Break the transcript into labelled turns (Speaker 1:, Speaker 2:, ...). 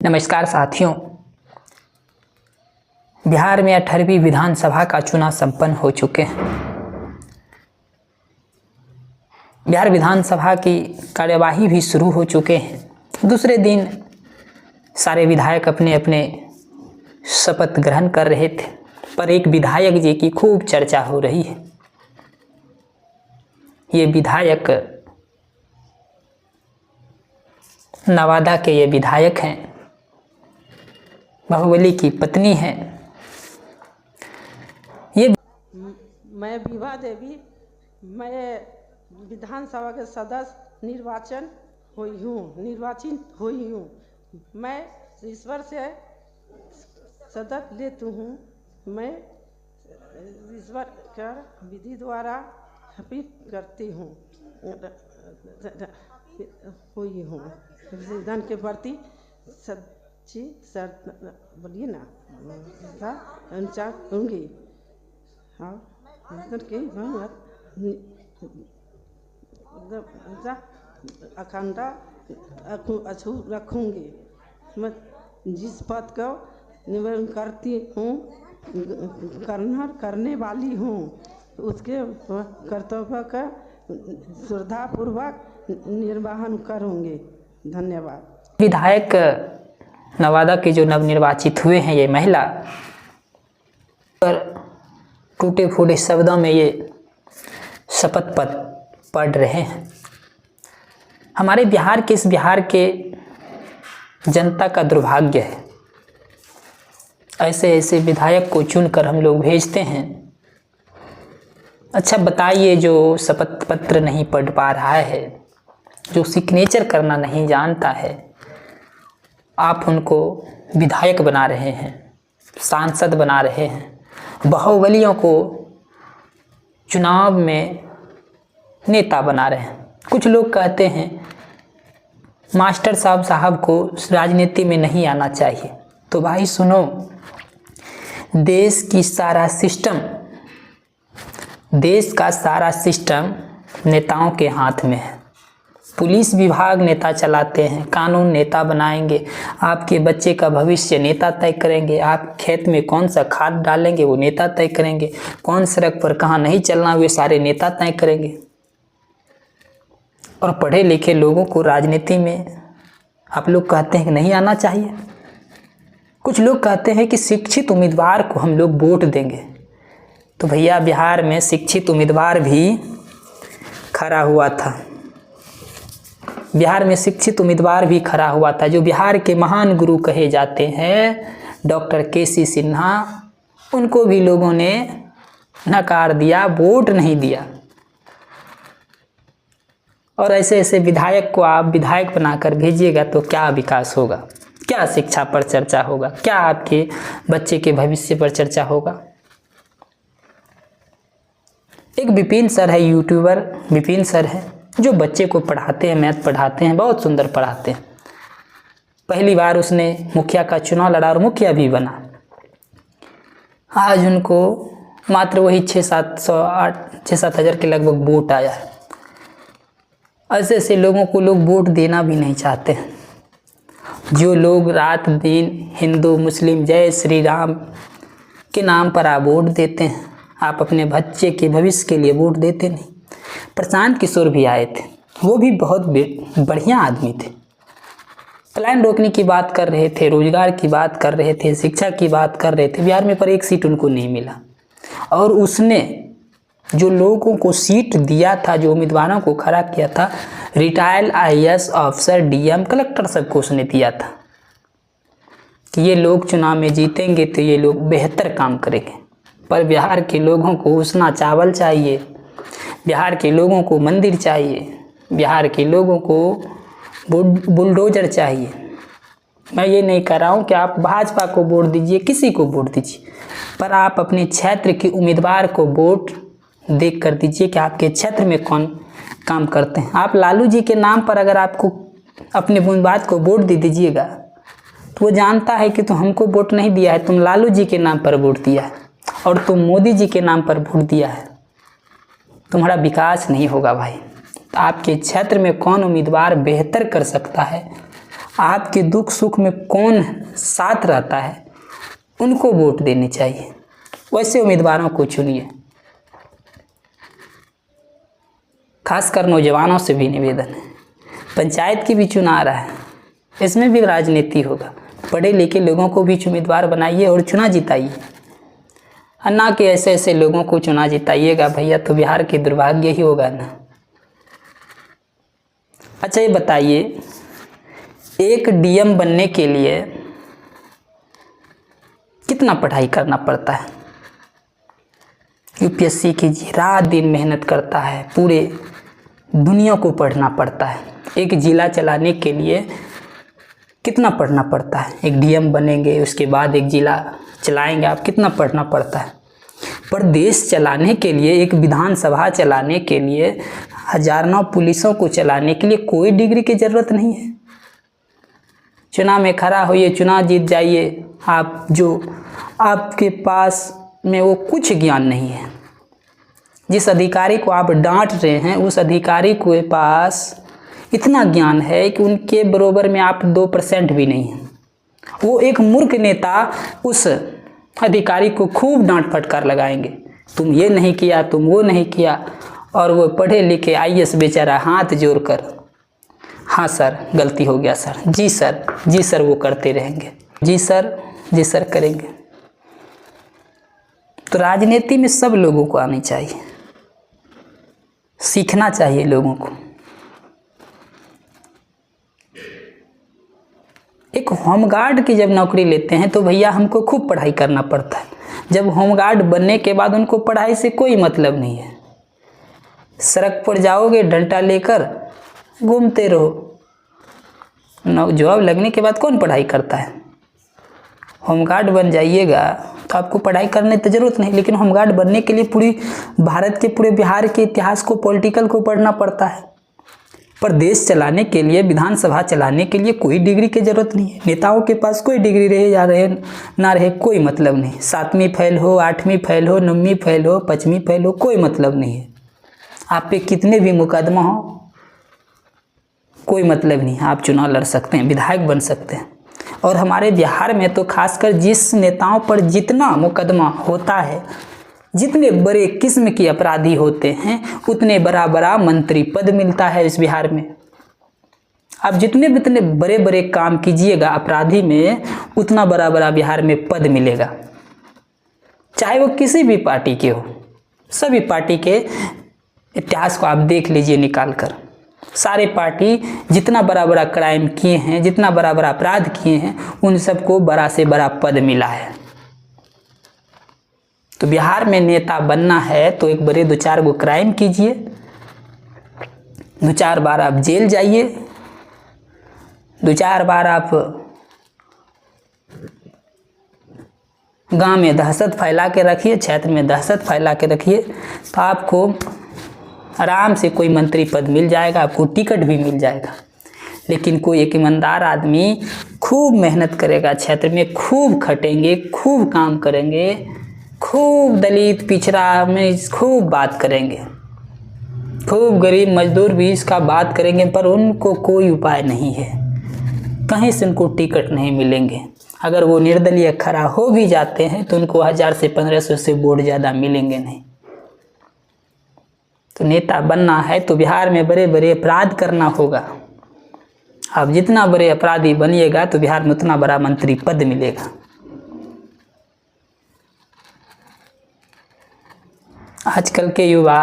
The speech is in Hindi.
Speaker 1: नमस्कार साथियों। बिहार में 18वीं विधानसभा का चुनाव संपन्न हो चुके हैं। बिहार विधानसभा की कार्यवाही भी शुरू हो चुके हैं। दूसरे दिन सारे विधायक अपने अपने शपथ ग्रहण कर रहे थे, पर एक विधायक जी की खूब चर्चा हो रही है। ये विधायक नवादा के ये विधायक हैं, बाहुबली की पत्नी है। ये
Speaker 2: मैं विभा देवी, मैं विधानसभा के सदस्य निर्वाचित हुई हूँ। मैं ईश्वर से सदस्य लेती हूँ। मैं ईश्वर कर विधि द्वारा शपथ करती हूँ हुई हूँ। संविधान के प्रति सच्ची बोलिए ना अनुसार होंगी। हाँ, अखंडा अछूत रखूँगी। मैं जिस पद को निवेदन करती हूँ करने वाली हूँ, उसके कर्तव्य का श्रद्धापूर्वक निर्वहन करूँगी। धन्यवाद।
Speaker 1: विधायक नवादा के जो नवनिर्वाचित हुए हैं, ये महिला पर टूटे फूटे शब्दों में ये शपथ पढ़ रहे हैं। हमारे बिहार के जनता का दुर्भाग्य है, ऐसे ऐसे विधायक को चुनकर हम लोग भेजते हैं। अच्छा बताइए, जो शपथ पत्र नहीं पढ़ पा रहा है, जो सिग्नेचर करना नहीं जानता है, आप उनको विधायक बना रहे हैं, सांसद बना रहे हैं, बाहुबलियों को चुनाव में नेता बना रहे हैं। कुछ लोग कहते हैं मास्टर साहब को राजनीति में नहीं आना चाहिए। तो भाई सुनो, देश का सारा सिस्टम नेताओं के हाथ में है। पुलिस विभाग नेता चलाते हैं, कानून नेता बनाएंगे, आपके बच्चे का भविष्य नेता तय करेंगे, आप खेत में कौन सा खाद डालेंगे वो नेता तय करेंगे, कौन सड़क पर कहाँ नहीं चलना वे सारे नेता तय करेंगे। और पढ़े लिखे लोगों को राजनीति में आप लोग कहते हैं कि नहीं आना चाहिए। कुछ लोग कहते हैं कि शिक्षित उम्मीदवार को हम लोग वोट देंगे। तो भैया, बिहार में शिक्षित उम्मीदवार भी खड़ा हुआ था। बिहार में शिक्षित उम्मीदवार भी खड़ा हुआ था, जो बिहार के महान गुरु कहे जाते हैं, डॉक्टर केसी सिन्हा। उनको भी लोगों ने नकार दिया, वोट नहीं दिया। और ऐसे ऐसे विधायक को आप विधायक बनाकर भेजिएगा तो क्या विकास होगा, क्या शिक्षा पर चर्चा होगा, क्या आपके बच्चे के भविष्य पर चर्चा होगा। एक विपिन सर है, यूट्यूबर विपिन सर है, जो बच्चे को पढ़ाते हैं, मैथ पढ़ाते हैं, बहुत सुंदर पढ़ाते हैं। पहली बार उसने मुखिया का चुनाव लड़ा और मुखिया भी बना। आज उनको मात्र वही 6-7 हज़ार के लगभग वोट आया है। ऐसे ऐसे लोगों को लोग वोट देना भी नहीं चाहते हैं। जो लोग रात दिन हिंदू मुस्लिम जय श्री राम के नाम पर आप वोट देते हैं, आप अपने बच्चे के भविष्य के लिए वोट देते नहीं। प्रशांत किशोर भी आए थे, वो भी बहुत बढ़िया आदमी थे। पलायन रोकने की बात कर रहे थे, रोजगार की बात कर रहे थे, शिक्षा की बात कर रहे थे। बिहार में पर एक सीट उनको नहीं मिला। और उसने जो लोगों को सीट दिया था, जो उम्मीदवारों को खड़ा किया था, retired IAS officer, DM, collector सबको उसने दिया था कि ये लोग चुनाव में जीतेंगे तो ये लोग बेहतर काम करेंगे। पर बिहार के लोगों को उसना चावल चाहिए, बिहार के लोगों को मंदिर चाहिए, बिहार के लोगों को बुलडोजर चाहिए। मैं ये नहीं कह रहा हूँ कि आप भाजपा को वोट दीजिए, किसी को वोट दीजिए, पर आप अपने क्षेत्र के उम्मीदवार को वोट देख कर दीजिए कि आपके क्षेत्र में कौन काम करते हैं। आप लालू जी के नाम पर अगर आपको अपने उम्मीदवार को वोट दे दीजिएगा तो वो जानता है कि तुम हमको वोट नहीं दिया है, तुम लालू जी के नाम पर वोट दिया है और तुम मोदी जी के नाम पर वोट दिया है। तुम्हारा विकास नहीं होगा भाई। तो आपके क्षेत्र में कौन उम्मीदवार बेहतर कर सकता है, आपके दुख सुख में कौन साथ रहता है उनको वोट देनी चाहिए, वैसे उम्मीदवारों को चुनिए। खासकर नौजवानों से भी निवेदन है, पंचायत की भी चुनाव आ रहा है, इसमें भी राजनीति होगा। पढ़े लिखे लोगों को भी उम्मीदवार बनाइए और चुना जिताइए, और ना कि ऐसे ऐसे लोगों को चुना जिताइएगा भैया, तो बिहार के दुर्भाग्य ही होगा ना। अच्छा ये बताइए, एक डीएम बनने के लिए कितना पढ़ाई करना पड़ता है? यूपीएससी कीजिए, रात दिन मेहनत करता है, पूरे दुनिया को पढ़ना पड़ता है। एक जिला चलाने के लिए कितना पढ़ना पड़ता है? एक डीएम बनेंगे, उसके बाद एक जिला चलाएंगे आप, कितना पढ़ना पड़ता है? पर देश चलाने के लिए, एक विधानसभा चलाने के लिए, हजारों पुलिसों को चलाने के लिए कोई डिग्री की ज़रूरत नहीं है। चुनाव में खड़ा होइए, चुनाव जीत जाइए आप, जो आपके पास में वो कुछ ज्ञान नहीं है। जिस अधिकारी को आप डांट रहे हैं उस अधिकारी के पास इतना ज्ञान है कि उनके बराबर में आप 2% भी नहीं हैं। वो एक मूर्ख नेता उस अधिकारी को खूब डांट फटकार लगाएंगे, तुम ये नहीं किया, तुम वो नहीं किया, और वो पढ़े लिखे आईएएस बेचारा हाथ जोड़कर, हाँ सर गलती हो गया सर, जी सर वो करते रहेंगे, जी सर करेंगे। तो राजनीति में सब लोगों को आनी चाहिए, सीखना चाहिए लोगों को। एक होमगार्ड की जब नौकरी लेते हैं तो भैया हमको खूब पढ़ाई करना पड़ता है। जब होमगार्ड बनने के बाद उनको पढ़ाई से कोई मतलब नहीं है। सड़क पर जाओगे डंडा लेकर घूमते रहो, जॉब लगने के बाद कौन पढ़ाई करता है? होमगार्ड बन जाइएगा तो आपको पढ़ाई करने की ज़रूरत नहीं, लेकिन होमगार्ड बनने के लिए पूरी भारत के, पूरे बिहार के इतिहास को, पॉलिटिकल को पढ़ना पड़ता है। पर देश चलाने के लिए, विधानसभा चलाने के लिए कोई डिग्री की ज़रूरत नहीं है। नेताओं के पास कोई डिग्री रहे या रहे ना रहे कोई मतलब नहीं। 7वीं फेल हो, 8वीं फेल हो, 9वीं फेल हो, 5वीं फेल हो, कोई मतलब नहीं है। आप पे कितने भी मुकदमा हो कोई मतलब नहीं है, आप चुनाव लड़ सकते हैं, विधायक बन सकते हैं। और हमारे बिहार में तो खासकर जिस नेताओं पर जितना मुकदमा होता है, जितने बड़े किस्म के अपराधी होते हैं, उतने बड़ा मंत्री पद मिलता है इस बिहार में। आप जितने बड़े बड़े काम कीजिएगा अपराधी में, उतना बड़ा बिहार में पद मिलेगा, चाहे वो किसी भी पार्टी के हो। सभी पार्टी के इतिहास को आप देख लीजिए निकाल कर, सारे पार्टी जितना बड़ा क्राइम किए हैं, जितना बड़ा अपराध किए हैं, उन सबको बड़ा से बड़ा पद मिला है। तो बिहार में नेता बनना है तो एक बड़े 2-4 गो क्राइम कीजिए, 2-4 बार आप जेल जाइए, 2-4 बार आप गांव में दहशत फैला के रखिए, क्षेत्र में दहशत फैला के रखिए, तो आपको आराम से कोई मंत्री पद मिल जाएगा, आपको टिकट भी मिल जाएगा। लेकिन कोई एक ईमानदार आदमी खूब मेहनत करेगा, क्षेत्र में खूब खटेंगे, खूब काम करेंगे, खूब दलित पिछड़ा में खूब बात करेंगे, खूब गरीब मजदूर भी इसका बात करेंगे, पर उनको कोई उपाय नहीं है, कहीं से उनको टिकट नहीं मिलेंगे। अगर वो निर्दलीय खड़ा हो भी जाते हैं तो उनको 1000 से 1500 से वोट ज़्यादा मिलेंगे नहीं। तो नेता बनना है तो बिहार में बड़े अपराध करना होगा। आप जितना बड़े अपराधी बनिएगा तो बिहार में उतना बड़ा मंत्री पद मिलेगा। आजकल के युवा